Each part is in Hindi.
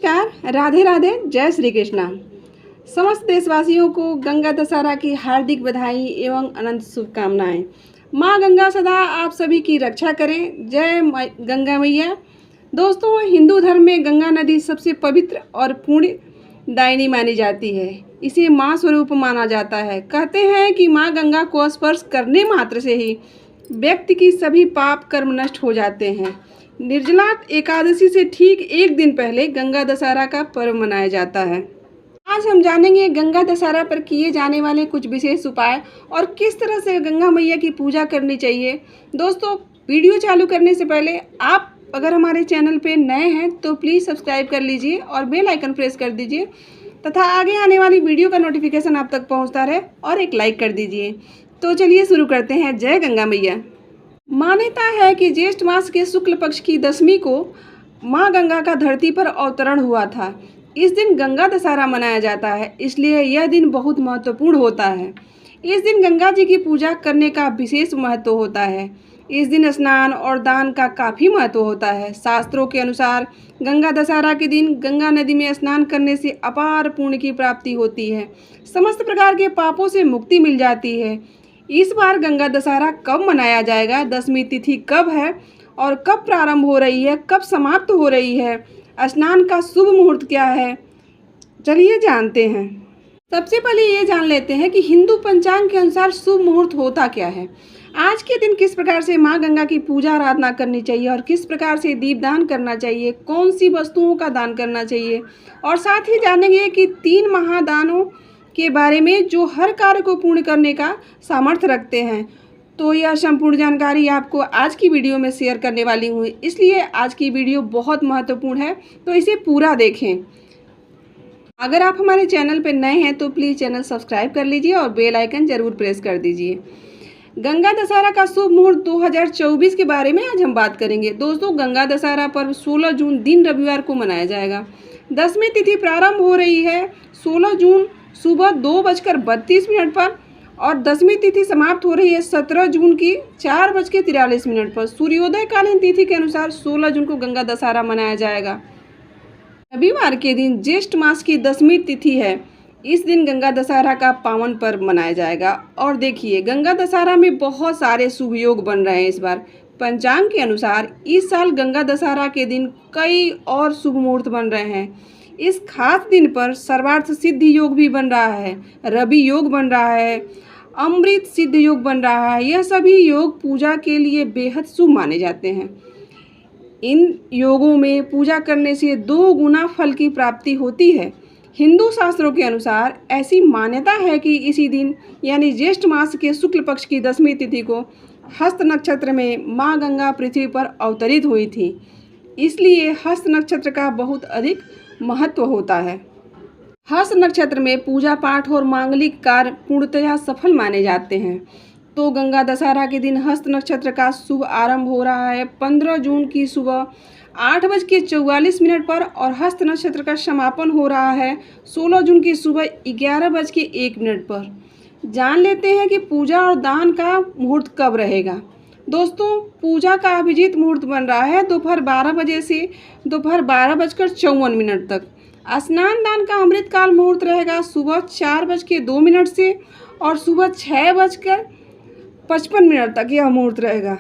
नमस्कार, राधे राधे, जय श्री कृष्णा। समस्त देशवासियों को गंगा दशहरा की हार्दिक बधाई एवं अनंत शुभकामनाएं। माँ गंगा सदा आप सभी की रक्षा करें। जय गंगा मैया। दोस्तों, हिंदू धर्म में गंगा नदी सबसे पवित्र और पुण्य दायिनी मानी जाती है। इसे माँ स्वरूप माना जाता है। कहते हैं कि माँ गंगा को स्पर्श करने मात्र से ही व्यक्ति की सभी पाप कर्म नष्ट हो जाते हैं। निर्जला एकादशी से ठीक एक दिन पहले गंगा दशहरा का पर्व मनाया जाता है। आज हम जानेंगे गंगा दशहरा पर किए जाने वाले कुछ विशेष उपाय और किस तरह से गंगा मैया की पूजा करनी चाहिए। दोस्तों, वीडियो चालू करने से पहले आप अगर हमारे चैनल पे नए हैं तो प्लीज़ सब्सक्राइब कर लीजिए और बेल आइकन प्रेस कर दीजिए तथा आगे आने वाली वीडियो का नोटिफिकेशन आप तक पहुँचता रहे और एक लाइक कर दीजिए। तो चलिए शुरू करते हैं। जय गंगा मैया। मान्यता है कि ज्येष्ठ मास के शुक्ल पक्ष की दशमी को माँ गंगा का धरती पर अवतरण हुआ था। इस दिन गंगा दशहरा मनाया जाता है, इसलिए यह दिन बहुत महत्वपूर्ण होता है। इस दिन गंगा जी की पूजा करने का विशेष महत्व होता है। इस दिन स्नान और दान का काफ़ी महत्व होता है। शास्त्रों के अनुसार गंगा दशहरा के दिन गंगा नदी में स्नान करने से अपार पुण्य की प्राप्ति होती है। समस्त प्रकार के पापों से मुक्ति मिल जाती है। इस बार गंगा दशहरा कब मनाया जाएगा, दशमी तिथि कब है और कब प्रारंभ हो रही है, कब समाप्त हो रही है, स्नान का शुभ मुहूर्त क्या है, चलिए जानते हैं। सबसे पहले ये जान लेते हैं कि हिंदू पंचांग के अनुसार शुभ मुहूर्त होता क्या है। आज के दिन किस प्रकार से माँ गंगा की पूजा आराधना करनी चाहिए और किस प्रकार से दीपदान करना चाहिए, कौन सी वस्तुओं का दान करना चाहिए, और साथ ही जानेंगे कि 3 महादानों के बारे में जो हर कार्य को पूर्ण करने का सामर्थ्य रखते हैं। तो यह संपूर्ण जानकारी आपको आज की वीडियो में शेयर करने वाली हूँ, इसलिए आज की वीडियो बहुत महत्वपूर्ण है, तो इसे पूरा देखें। अगर आप हमारे चैनल पर नए हैं तो प्लीज़ चैनल सब्सक्राइब कर लीजिए और बेल आइकन ज़रूर प्रेस कर दीजिए। गंगा दशहरा का शुभ मुहूर्त 2024 के बारे में आज हम बात करेंगे। दोस्तों, गंगा दशहरा पर्व 16 जून दिन रविवार को मनाया जाएगा। दशमी तिथि प्रारंभ हो रही है 16 जून सुबह 2:32 पर और दशमी तिथि समाप्त हो रही है 17 जून की 4:43 पर। सूर्योदय कालीन तिथि के अनुसार 16 जून को गंगा दशहरा मनाया जाएगा। रविवार के दिन ज्येष्ठ मास की दशमी तिथि है। इस दिन गंगा दशहरा का पावन पर्व मनाया जाएगा। और देखिए, गंगा दशहरा में बहुत सारे शुभ योग बन रहे हैं। इस बार पंचांग के अनुसार इस साल गंगा दशहरा के दिन कई और शुभ मुहूर्त बन रहे हैं। इस खास दिन पर सर्वार्थ सिद्धि योग भी बन रहा है, रवि योग बन रहा है, अमृत सिद्ध योग बन रहा है। यह सभी योग पूजा के लिए बेहद शुभ माने जाते हैं। इन योगों में पूजा करने से 2 गुना फल की प्राप्ति होती है। हिंदू शास्त्रों के अनुसार ऐसी मान्यता है कि इसी दिन यानी ज्येष्ठ मास के शुक्ल पक्ष की दशमी तिथि को हस्त नक्षत्र में माँ गंगा पृथ्वी पर अवतरित हुई थी, इसलिए हस्त नक्षत्र का बहुत अधिक महत्व होता है। हस्त नक्षत्र में पूजा पाठ और मांगलिक कार्य पूर्णतया सफल माने जाते हैं। तो गंगा दशहरा के दिन हस्त नक्षत्र का शुभ आरंभ हो रहा है 15 जून की सुबह 8:44 पर और हस्त नक्षत्र का समापन हो रहा है 16 जून की सुबह 11:01 पर। जान लेते हैं कि पूजा और दान का मुहूर्त कब रहेगा। दोस्तों, पूजा का अभिजीत मुहूर्त बन रहा है दोपहर 12 बजे से दोपहर 12:54 तक। स्नान दान का अमृतकाल मुहूर्त रहेगा सुबह 4:02 से और सुबह 6:55 तक यह मुहूर्त रहेगा।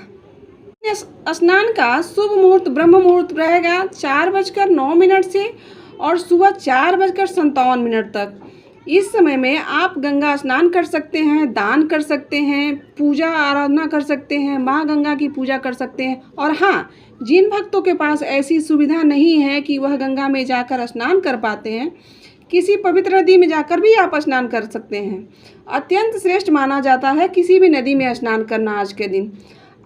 स्नान का शुभ मुहूर्त ब्रह्म मुहूर्त रहेगा 4:09 से और सुबह 4:57 तक। इस समय में आप गंगा स्नान कर सकते हैं, दान कर सकते हैं, पूजा आराधना कर सकते हैं, माँ गंगा की पूजा कर सकते हैं। और हाँ, जिन भक्तों के पास ऐसी सुविधा नहीं है कि वह गंगा में जाकर स्नान कर पाते हैं, किसी पवित्र नदी में जाकर भी आप स्नान कर सकते हैं। अत्यंत श्रेष्ठ माना जाता है किसी भी नदी में स्नान करना। आज के दिन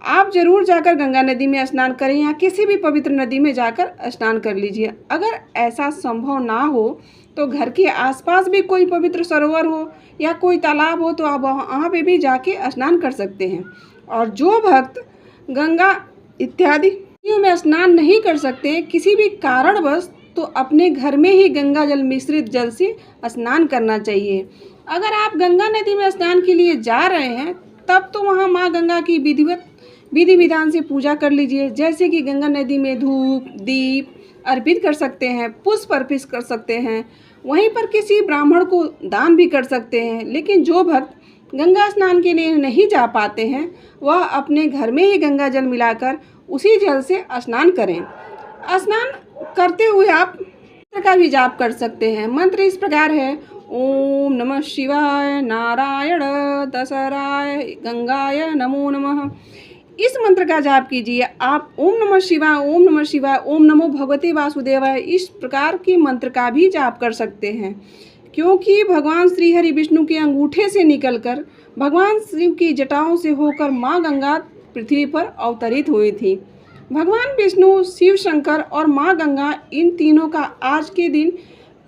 आप ज़रूर जाकर गंगा नदी में स्नान करें या किसी भी पवित्र नदी में जाकर स्नान कर लीजिए। अगर ऐसा संभव ना हो तो घर के आसपास भी कोई पवित्र सरोवर हो या कोई तालाब हो तो आप वहाँ पे भी जाके स्नान कर सकते हैं। और जो भक्त गंगा इत्यादि नदियों में स्नान नहीं कर सकते किसी भी कारणवश, तो अपने घर में ही गंगा जल मिश्रित जल से स्नान करना चाहिए। अगर आप गंगा नदी में स्नान के लिए जा रहे हैं तब तो वहाँ माँ गंगा की विधि विधान से पूजा कर लीजिए। जैसे कि गंगा नदी में धूप, दीप, अर्पित कर सकते हैं, पुष्प अर्पित कर सकते हैं, वहीं पर किसी ब्राह्मण को दान भी कर सकते हैं। लेकिन जो भक्त गंगा स्नान के लिए नहीं जा पाते हैं, वह अपने घर में ही गंगा जल मिलाकर उसी जल से स्नान करें। स्नान करते हुए आप मंत्र का भी जाप कर सकते हैं। मंत्र इस प्रकार है: ओम नमः शिवाय, नारायण दशराय, गंगाय नमो नमः। इस मंत्र का जाप कीजिए। आप ओम नमः शिवाय, ओम नमः शिवाय, ओम नमो भगवते वासुदेवाय, इस प्रकार के मंत्र का भी जाप कर सकते हैं, क्योंकि भगवान श्री हरि विष्णु के अंगूठे से निकलकर भगवान शिव की जटाओं से होकर माँ गंगा पृथ्वी पर अवतरित हुई थी। भगवान विष्णु, शिव शंकर और माँ गंगा, इन तीनों का आज के दिन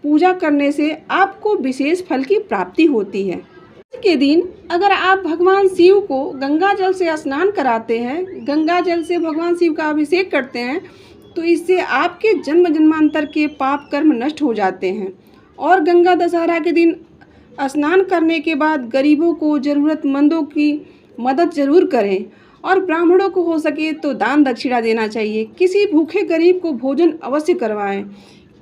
पूजा करने से आपको विशेष फल की प्राप्ति होती है। आज के दिन अगर आप भगवान शिव को गंगा जल से स्नान कराते हैं, गंगा जल से भगवान शिव का अभिषेक करते हैं, तो इससे आपके जन्म जन्मांतर के पाप कर्म नष्ट हो जाते हैं। और गंगा दशहरा के दिन स्नान करने के बाद गरीबों को, ज़रूरतमंदों की मदद ज़रूर करें और ब्राह्मणों को हो सके तो दान दक्षिणा देना चाहिए। किसी भूखे गरीब को भोजन अवश्य करवाएं।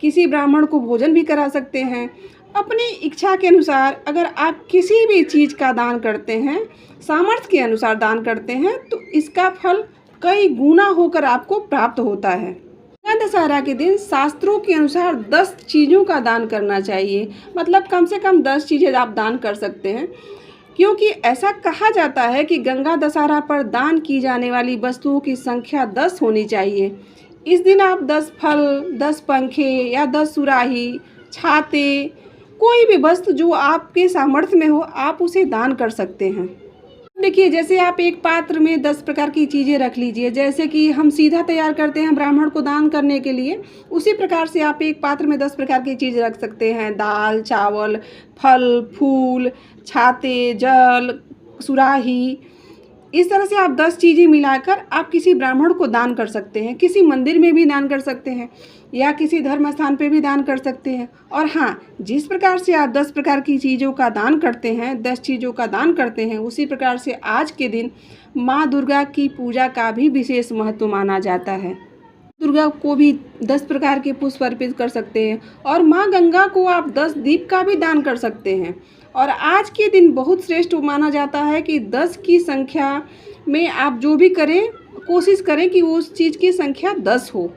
किसी ब्राह्मण को भोजन भी करा सकते हैं। अपनी इच्छा के अनुसार अगर आप किसी भी चीज़ का दान करते हैं, सामर्थ्य के अनुसार दान करते हैं, तो इसका फल कई गुना होकर आपको प्राप्त होता है। गंगा दशहरा के दिन शास्त्रों के अनुसार 10 चीज़ों का दान करना चाहिए। मतलब कम से कम 10 चीज़ें आप दान कर सकते हैं, क्योंकि ऐसा कहा जाता है कि गंगा दशहरा पर दान की जाने वाली वस्तुओं की संख्या 10 होनी चाहिए। इस दिन आप 10 फल, 10 पंखे या 10 सुराही, छाते, कोई भी वस्तु जो आपके सामर्थ्य में हो, आप उसे दान कर सकते हैं। देखिए, जैसे आप एक पात्र में 10 प्रकार की चीज़ें रख लीजिए, जैसे कि हम सीधा तैयार करते हैं ब्राह्मण को दान करने के लिए, उसी प्रकार से आप एक पात्र में 10 प्रकार की चीज़ रख सकते हैं। दाल, चावल, फल, फूल, छाते, जल, सुराही, इस तरह से आप 10 चीज़ें मिलाकर आप किसी ब्राह्मण को दान कर सकते हैं। किसी मंदिर में भी दान कर सकते हैं या किसी धर्म स्थान पे भी दान कर सकते हैं। और हाँ, जिस प्रकार से आप 10 प्रकार की चीज़ों का दान करते हैं, 10 चीज़ों का दान करते हैं, उसी प्रकार से आज के दिन माँ दुर्गा की पूजा का भी विशेष महत्व माना जाता है। दुर्गा को भी 10 प्रकार के पुष्प अर्पित कर सकते हैं और माँ गंगा को आप 10 दीप का भी दान कर सकते हैं। और आज के दिन बहुत श्रेष्ठ माना जाता है कि 10 की संख्या में आप जो भी करें, कोशिश करें कि उस चीज़ की संख्या 10 हो।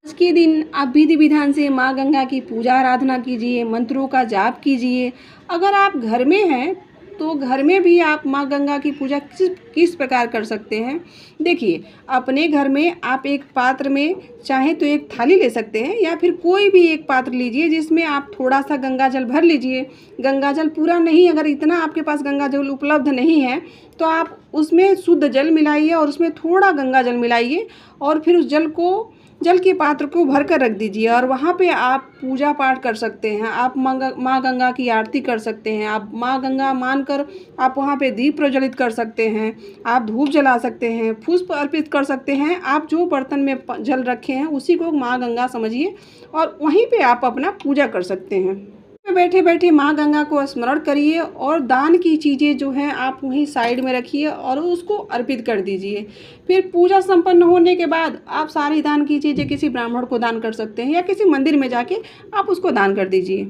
आज के दिन आप विधि विधान से माँ गंगा की पूजा आराधना कीजिए, मंत्रों का जाप कीजिए। अगर आप घर में हैं तो घर में भी आप माँ गंगा की पूजा किस प्रकार कर सकते हैं। देखिए, अपने घर में आप एक पात्र में चाहे तो एक थाली ले सकते हैं या फिर कोई भी एक पात्र लीजिए जिसमें आप थोड़ा सा गंगा जल भर लीजिए। गंगा जल पूरा नहीं, अगर इतना आपके पास गंगा जल उपलब्ध नहीं है तो आप उसमें शुद्ध जल मिलाइए और उसमें थोड़ा गंगा जल मिलाइए और फिर उस जल के पात्र को भर कर रख दीजिए और वहाँ पे आप पूजा पाठ कर सकते हैं। आप माँ गंगा की आरती कर सकते हैं। आप माँ गंगा मानकर आप वहाँ पे दीप प्रज्वलित कर सकते हैं। आप धूप जला सकते हैं, पुष्प अर्पित कर सकते हैं। आप जो बर्तन में जल रखे हैं उसी को माँ गंगा समझिए और वहीं पे आप अपना पूजा कर सकते हैं। बैठे बैठे माँ गंगा को स्मरण करिए और दान की चीज़ें जो हैं आप वहीं साइड में रखिए और उसको अर्पित कर दीजिए। फिर पूजा संपन्न होने के बाद आप सारी दान की चीज़ें किसी ब्राह्मण को दान कर सकते हैं या किसी मंदिर में जाके आप उसको दान कर दीजिए।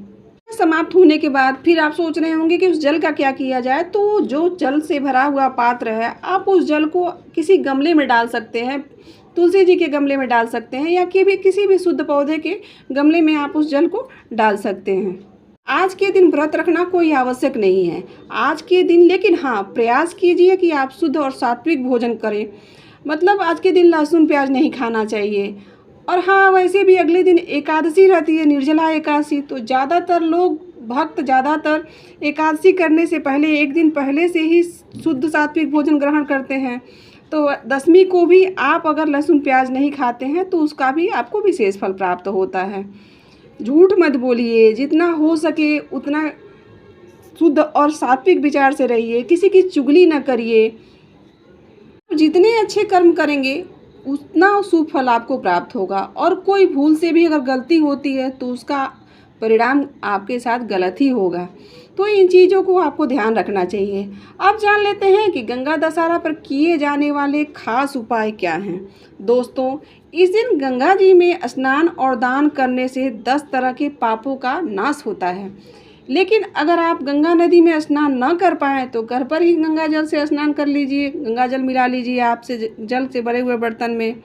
समाप्त होने के बाद फिर आप सोच रहे होंगे कि उस जल का क्या किया जाए, तो जो जल से भरा हुआ पात्र है आप उस जल को किसी गमले में डाल सकते हैं। तुलसी जी के गमले में डाल सकते हैं या किसी भी शुद्ध पौधे के गमले में आप उस जल को डाल सकते हैं। आज के दिन व्रत रखना कोई आवश्यक नहीं है आज के दिन, लेकिन हाँ, प्रयास कीजिए कि आप शुद्ध और सात्विक भोजन करें। मतलब आज के दिन लहसुन प्याज नहीं खाना चाहिए। और हाँ, वैसे भी अगले दिन एकादशी रहती है, निर्जला एकादशी, तो ज़्यादातर एकादशी करने से पहले एक दिन पहले से ही शुद्ध सात्विक भोजन ग्रहण करते हैं। तो दशमी को भी आप अगर लहसुन प्याज नहीं खाते हैं तो उसका भी आपको विशेष फल प्राप्त होता है। झूठ मत बोलिए, जितना हो सके उतना शुद्ध और सात्विक विचार से रहिए, किसी की चुगली न करिए। जितने अच्छे कर्म करेंगे उतना शुभ फल आपको प्राप्त होगा। और कोई भूल से भी अगर गलती होती है तो उसका परिणाम आपके साथ गलत ही होगा। तो इन चीज़ों को आपको ध्यान रखना चाहिए। अब जान लेते हैं कि गंगा दशहरा पर किए जाने वाले खास उपाय क्या हैं। दोस्तों, इस दिन गंगा जी में स्नान और दान करने से 10 तरह के पापों का नाश होता है। लेकिन अगर आप गंगा नदी में स्नान न कर पाएँ तो घर पर ही गंगा जल से स्नान कर लीजिए। गंगा जल मिला लीजिए आपसे जल से भरे हुए बर्तन में।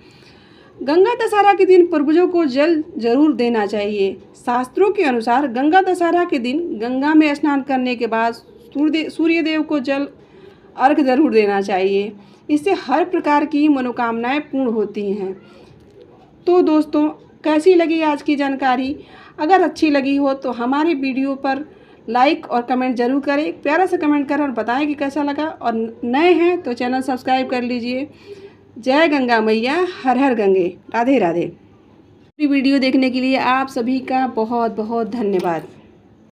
गंगा दशहरा के दिन पूर्वजों को जल जरूर देना चाहिए। शास्त्रों के अनुसार गंगा दशहरा के दिन गंगा में स्नान करने के बाद सूर्यदेव को जल अर्घ जरूर देना चाहिए। इससे हर प्रकार की मनोकामनाएं पूर्ण होती हैं। तो दोस्तों, कैसी लगी आज की जानकारी? अगर अच्छी लगी हो तो हमारे वीडियो पर लाइक और कमेंट ज़रूर करें। एक प्यारा सा कमेंट करें और बताएं कि कैसा लगा, और नए हैं तो चैनल सब्सक्राइब कर लीजिए। जय गंगा मैया, हर हर गंगे, राधे राधे। वीडियो देखने के लिए आप सभी का बहुत बहुत धन्यवाद।